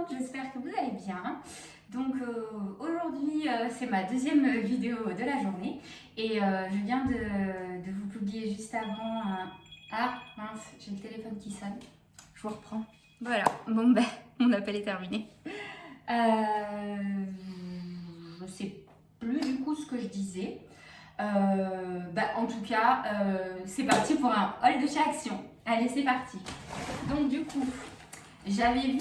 monde, j'espère que vous allez bien. Donc aujourd'hui c'est ma deuxième vidéo de la journée et je viens de vous publier juste avant. Ah mince, j'ai le téléphone qui sonne, je vous reprends. Voilà, bon ben mon appel est terminé. Je sais plus du coup ce que je disais. En tout cas, c'est parti pour un haul de chez Action. Allez, c'est parti. Donc du coup, j'avais vu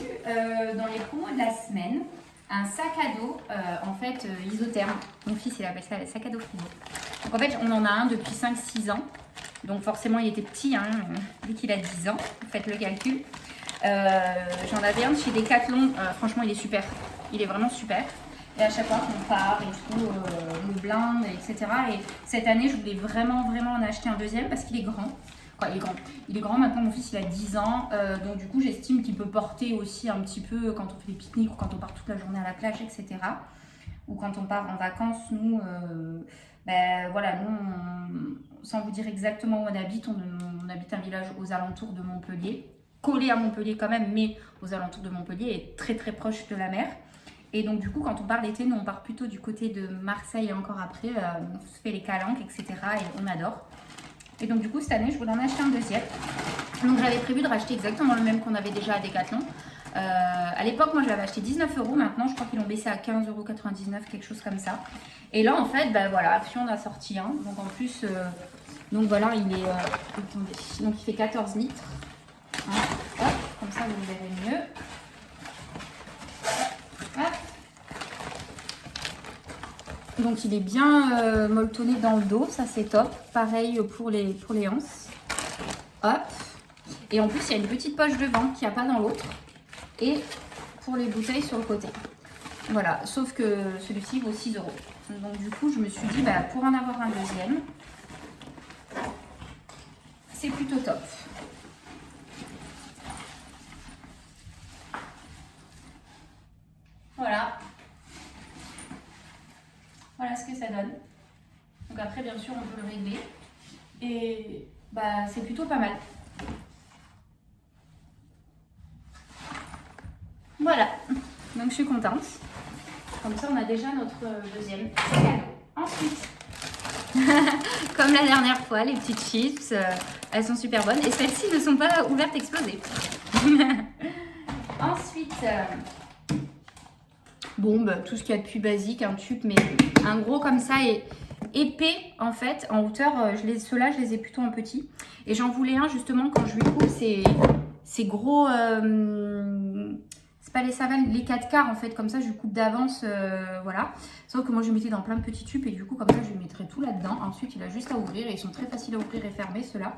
dans les promos de la semaine un sac à dos, en fait isotherme. Mon fils il appelle ça le sac à dos frigo. Donc en fait, on en a un depuis 5-6 ans. Donc forcément, il était petit, hein, dès qu'il a 10 ans. Faites le calcul. J'en avais un de chez Decathlon. Franchement, il est super. Il est vraiment super. Et à chaque fois qu'on part et tout, on le blinde, etc. Et cette année, je voulais vraiment en acheter un deuxième parce qu'il est grand. Enfin, il est grand maintenant, mon fils il a 10 ans. Donc du coup, j'estime qu'il peut porter aussi un petit peu quand on fait des pique-niques ou quand on part toute la journée à la plage, etc. Ou quand on part en vacances, nous, voilà, nous, sans vous dire exactement où on habite un village aux alentours de Montpellier. Collé à Montpellier quand même, mais aux alentours de Montpellier et très proche de la mer. Et donc du coup, quand on part l'été, nous on part plutôt du côté de Marseille et encore après, on se fait les calanques, etc. Et on adore. Et donc du coup, cette année, je voulais en acheter un deuxième. Donc j'avais prévu de racheter exactement le même qu'on avait déjà à Decathlon. À l'époque, moi je l'avais acheté 19 €. Maintenant, je crois qu'ils l'ont baissé à 15,99 €, quelque chose comme ça. Et là, en fait, voilà, Action en a sorti un. Donc en plus, donc voilà, il est... attendez, donc il fait 14 litres. Hein, hop, comme ça, vous verrez mieux. Hop. Donc il est bien molletonné dans le dos, ça c'est top. Pareil pour les anses. Hop. Et en plus il y a une petite poche devant qu'il n'y a pas dans l'autre. Et pour les bouteilles sur le côté. Voilà, sauf que celui-ci vaut 6 €. Donc du coup je me suis dit, pour en avoir un deuxième, c'est plutôt top. Voilà. Voilà ce que ça donne. Donc après, bien sûr, on peut le régler. Et c'est plutôt pas mal. Voilà. Donc je suis contente. Comme ça, on a déjà notre deuxième cadeau. Ensuite, comme la dernière fois, les petites chips, elles sont super bonnes. Et celles-ci ne sont pas ouvertes explosées. Ensuite... tout ce qu'il y a de plus basique, un tube, mais un gros comme ça et épais en fait, en hauteur. Ceux-là, je les ai plutôt en petit. Et j'en voulais un justement quand je lui coupe ces gros... c'est pas les savanes, les 4 quarts en fait, comme ça je lui coupe d'avance, voilà. Sauf que moi je le mettais dans plein de petits tubes et du coup comme ça je lui mettrais tout là-dedans. Ensuite il a juste à ouvrir et ils sont très faciles à ouvrir et fermer ceux-là.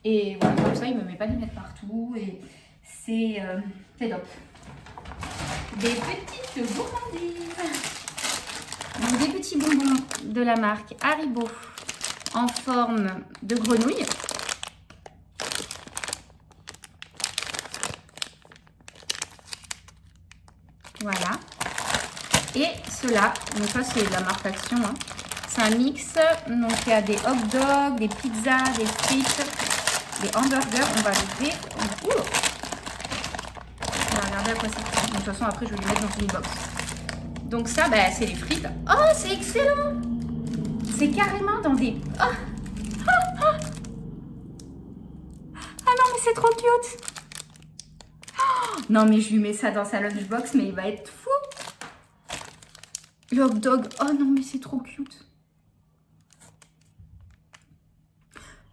Et voilà, comme ça il me met pas de mettre partout et c'est top. Des petites gourmandises. Donc des petits bonbons de la marque Haribo en forme de grenouille. Voilà. Et ceux-là, donc ça c'est de la marque Action. Hein. C'est un mix. Donc il y a des hot dogs, des pizzas, des frites, des hamburgers. On va l'ouvrir. On va regarder à quoi ça ressemble. De toute façon, après, je vais les mettre dans une box. Donc ça, c'est les frites. Oh, c'est excellent! C'est carrément dans des... Oh. Ah non, mais c'est trop cute! Oh. Non, mais je lui mets ça dans sa lunchbox, mais il va être fou! Le hot dog. Oh non, mais c'est trop cute!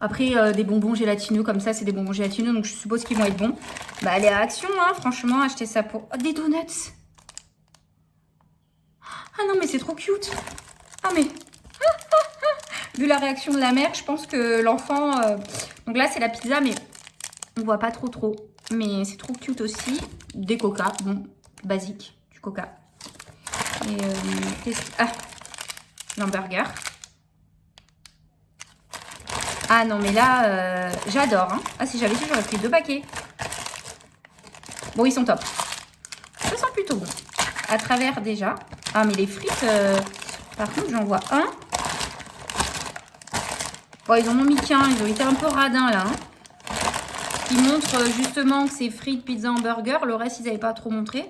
Après, des bonbons gélatineux comme ça, c'est des bonbons gélatineux, donc je suppose qu'ils vont être bons. Allez à Action, hein, franchement, achetez ça pour... Oh, des donuts. Ah non, mais c'est trop cute. Ah, mais... Vu la réaction de la mère, je pense que l'enfant... Donc là, c'est la pizza, mais on voit pas trop. Mais c'est trop cute aussi. Des coca, bon, basique, du coca. Et l'hamburger. Ah non, mais là, j'adore. Hein. Ah, si j'avais su, j'aurais pris 2 paquets. Bon, ils sont top. Ça sent plutôt bon. À travers déjà. Ah, mais les frites, par contre, j'en vois un. Bon, ils en ont mis qu'un. Ils ont été un peu radins, là. Hein. Ils montrent justement que c'est frites, pizza, hamburger. Le reste, ils n'avaient pas trop montré.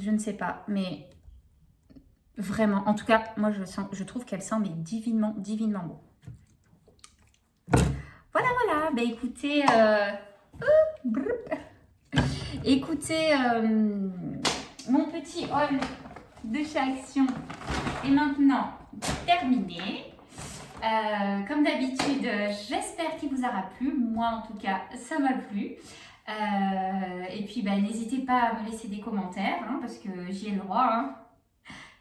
je ne sais pas, mais vraiment, en tout cas, moi je trouve qu'elle sent mais divinement, divinement bon. Voilà, voilà, bah écoutez, écoutez, mon petit haul de chez Action est maintenant terminé. Comme d'habitude, j'espère qu'il vous aura plu. Moi, en tout cas, ça m'a plu. Et puis, bah, n'hésitez pas à me laisser des commentaires, hein, parce que j'y ai le droit. Hein.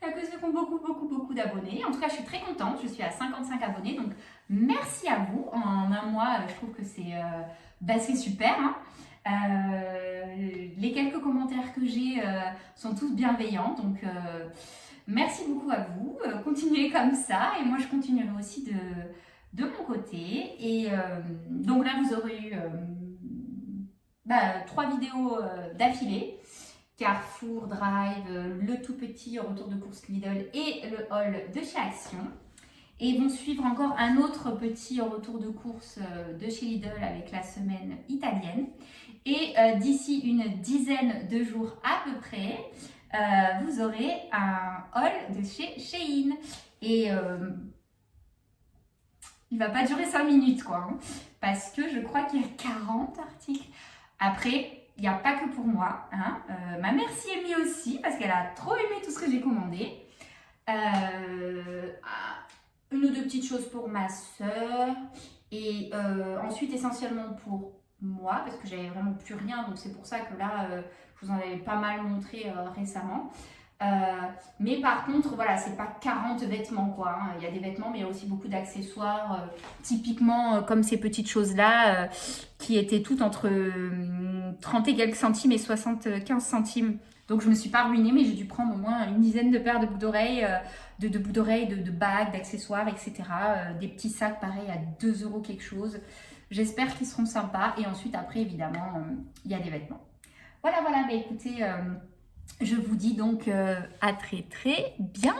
Il y a que ceux qui ont beaucoup d'abonnés. En tout cas, je suis très contente. Je suis à 55 abonnés. Donc, merci à vous. En un mois, je trouve que c'est super. Hein. Les quelques commentaires que j'ai sont tous bienveillants. Donc, merci beaucoup à vous. Continuez comme ça. Et moi, je continuerai aussi de mon côté. Et donc là, vous aurez eu 3 vidéos d'affilée. Carrefour, Drive, le tout petit retour de course Lidl et le haul de chez Action. Et vont suivre encore un autre petit retour de course de chez Lidl avec la semaine italienne. Et d'ici une dizaine de jours à peu près, vous aurez un haul de chez Shein. Et il ne va pas durer 5 minutes, quoi. Hein, parce que je crois qu'il y a 40 articles. Après, il n'y a pas que pour moi. Hein. Ma mère s'y est mise aussi parce qu'elle a trop aimé tout ce que j'ai commandé. Une ou deux petites choses pour ma soeur. Et ensuite, essentiellement pour moi parce que j'avais vraiment plus rien. Donc, c'est pour ça que là, je vous en avais pas mal montré récemment. Mais par contre, voilà, c'est pas 40 vêtements, quoi. Hein. Il y a des vêtements, mais il y a aussi beaucoup d'accessoires. Typiquement, comme ces petites choses-là qui étaient toutes entre 30 et quelques centimes et 75 centimes. Donc, je me suis pas ruinée, mais j'ai dû prendre au moins une dizaine de paires de boucles d'oreilles, de bagues, d'accessoires, etc. Des petits sacs, pareil, à 2 € quelque chose. J'espère qu'ils seront sympas. Et ensuite, après, évidemment, il y a des vêtements. Voilà, voilà. Bah, écoutez, je vous dis donc à très, très bientôt.